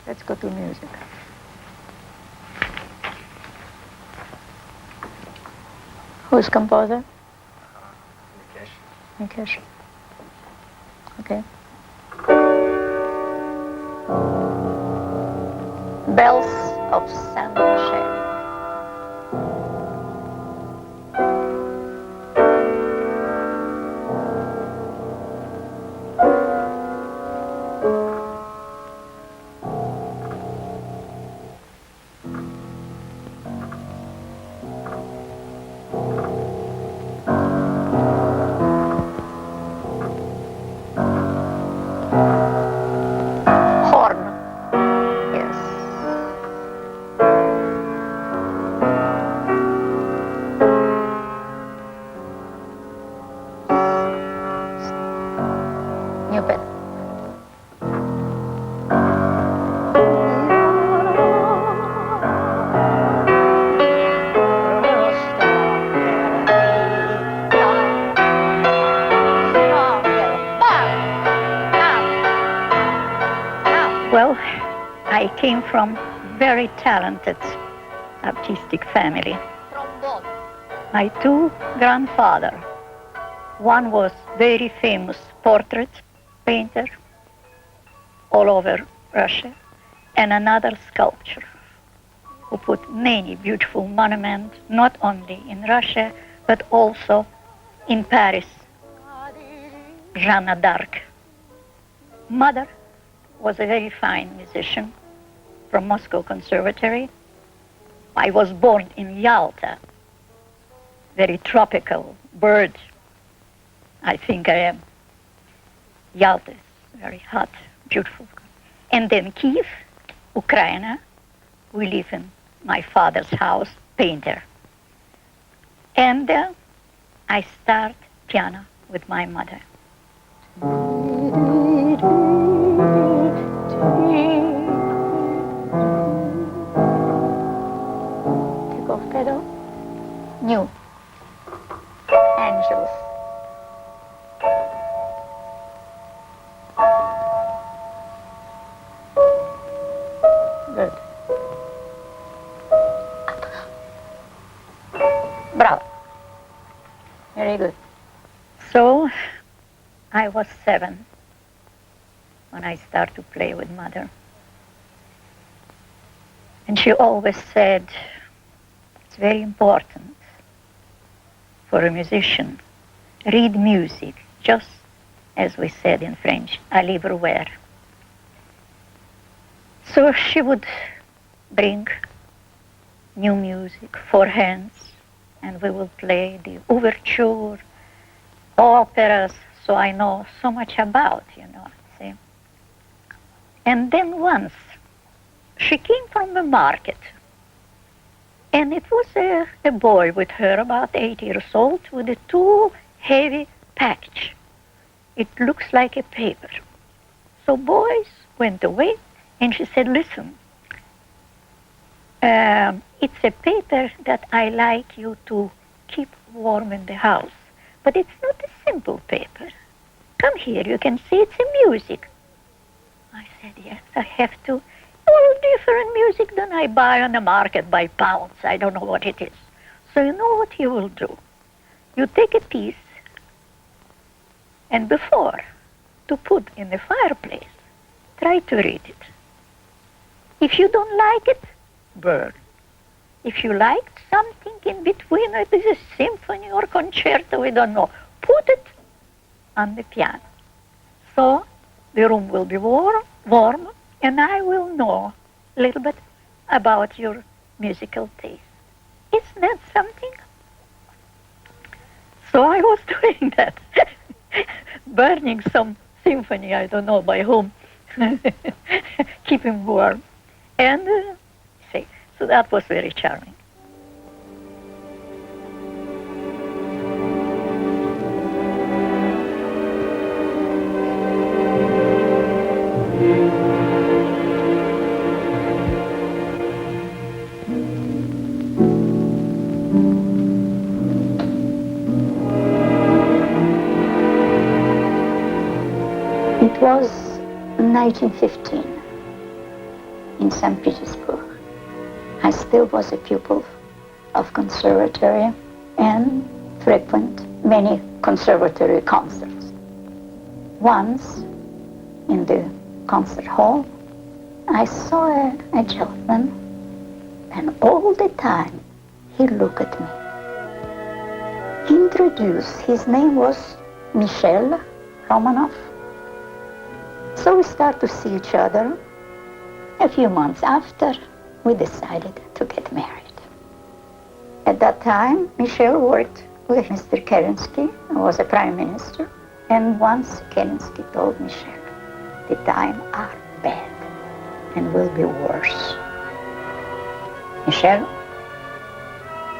Let's go to music. Who's composer? Mikeshina. Mikeshina. Okay. Bells of Saint Michel. Horn. Yes. New bit. Well, I came from very talented artistic family. My two grandfathers, one was very famous portrait painter all over Russia, and another sculptor who put many beautiful monuments, not only in Russia, but also in Paris, Jeanne d'Arc. Mother was a very fine musician from Moscow Conservatory. I was born in Yalta, very tropical bird. I think I am. Yalta is very hot, beautiful. And then Kiev, Ukraine. We live in my father's house, painter. And I start piano with my mother. Take off pedal. New. Angels. Good. Bravo. Very good. So, I was 7 when I started to play with mother. And she always said, it's very important for a musician, read music, just as we said in French, à livre ouvert. So she would bring new music, 4 hands, and we will play the overture, operas, so I know so much about, see. And then once, she came from the market, and it was a boy with her, about 8 years old, with a 2 heavy package. It looks like a paper. So boys went away, and she said, listen, it's a paper that I like you to keep warm in the house, but it's not a simple paper. Come here, you can see it's a music. I said, yes, I have to. All different music than I buy on the market by pounds. I don't know what it is. So you know what you will do? You take a piece, and before to put in the fireplace, try to read it. If you don't like it, burn. If you liked something in between, it is a symphony or concerto, we don't know, put it on the piano. So the room will be warm, and I will know a little bit about your musical taste. Isn't that something? So I was doing that, burning some symphony, I don't know by whom, keep him warm. And so that was very charming. It was 1915 in St. Petersburg. I still was a pupil of conservatory and frequent many conservatory concerts. Once, in the concert hall, I saw a gentleman, and all the time he looked at me. He introduced, his name was Michel Romanov. So we started to see each other. A few months after, we decided to get married. At that time, Michel worked with Mr. Kerensky, who was a prime minister, and once Kerensky told Michel, the times are bad and will be worse. Michel,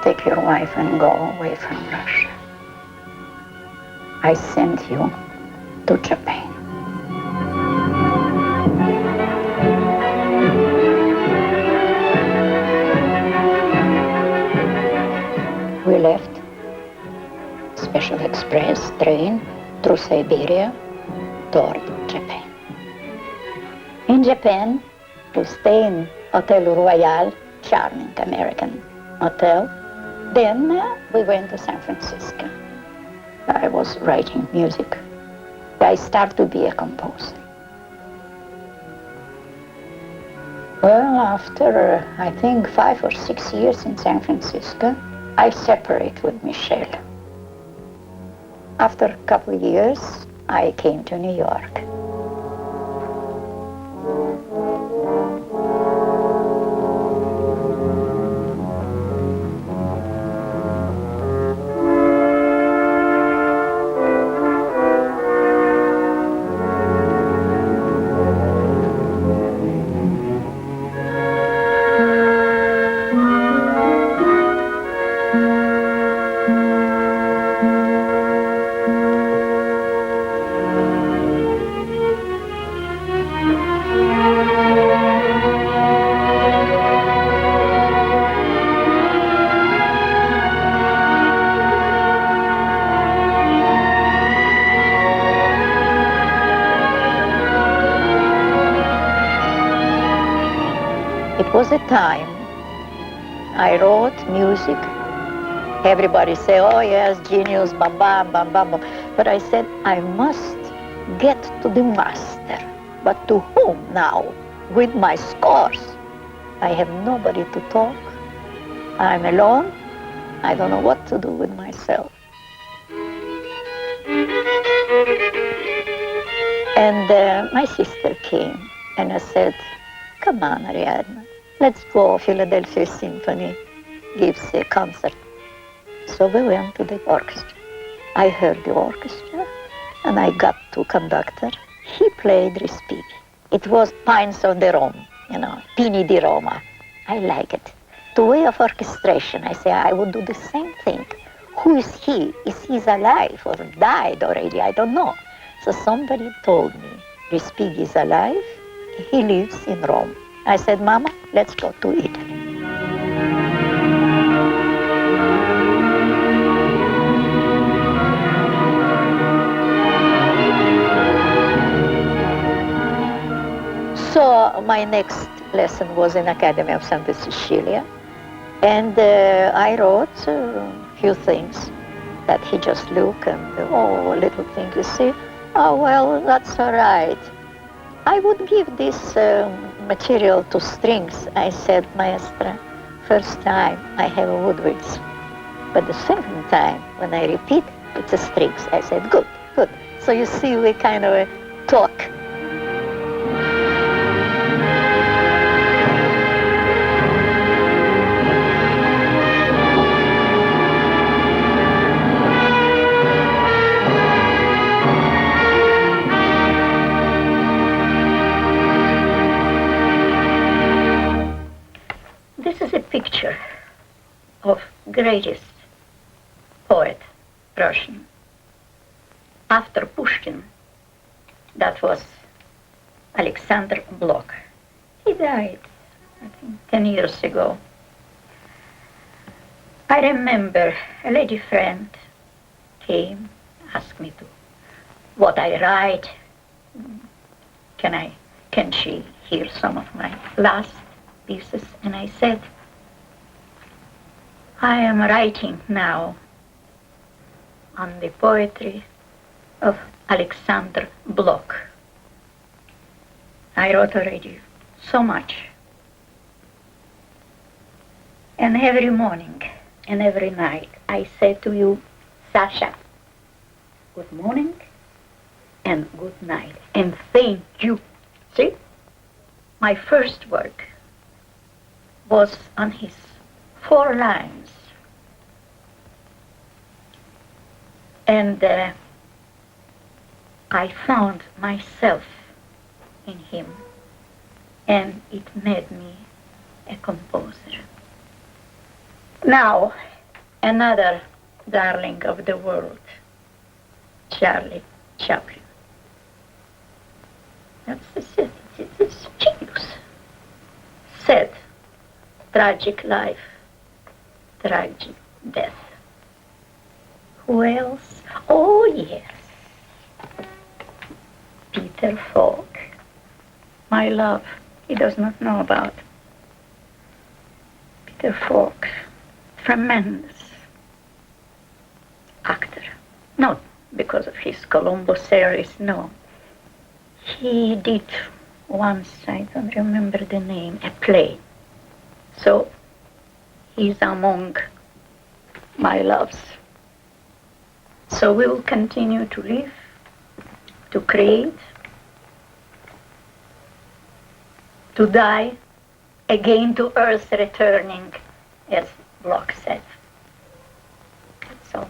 take your wife and go away from Russia. I send you to Japan. We left special express train through Siberia toward Japan. In Japan, we stayed in Hotel Royal, charming American hotel. Then we went to San Francisco. I was writing music. I started to be a composer. Well, after I think 5 or 6 years in San Francisco, I separated with Michel. After a couple of years, I came to New York. It was a time I wrote music. Everybody say, oh yes, genius, bam, bam, bam, bam, bam. But I said, I must get to the master. But to whom now? With my scores. I have nobody to talk. I'm alone. I don't know what to do with myself. And my sister came and I said, come on, Ariadne, let's go. Philadelphia Symphony gives a concert. So we went to the orchestra. I heard the orchestra and I got to conductor. He played Respighi. It was Pines of the Rome, Pini di Roma. I like it. The way of orchestration, I say, I would do the same thing. Who is he? Is he alive or died already? I don't know. So somebody told me, Respighi is alive. He lives in Rome. I said, Mama, let's go to Italy. my next lesson was in Academy of Santa Cecilia, and I wrote a few things that he just looked and, oh, little thing, you see, oh, well, that's all right. I would give this material to strings. I said, Maestra, first time I have a woodwinds, but the second time when I repeat, it's a strings. I said, good, good. So you see, we kind of talk. This is a picture of greatest poet, Russian. After Pushkin, that was Alexander Blok. He died, I think, 10 years ago. I remember a lady friend came, asked me to what I write. Can she hear some of my last pieces? And I said, I am writing now on the poetry of Alexander Blok. I wrote already so much. And every morning and every night I say to you, Sasha, good morning and good night and thank you. See, my first work was on his 4 lines. And I found myself in him, and it made me a composer. Now, another darling of the world, Charlie Chaplin. That's it's genius. Sad, tragic life, tragic death. Who else? Oh, yes. Peter Falk. My love, he does not know about. Peter Falk, tremendous actor. Not because of his Columbo series, no. He did once, I don't remember the name, a play. So he's among my loves. So we will continue to live, to create, to die, again to earth returning, as Blok said. That's all.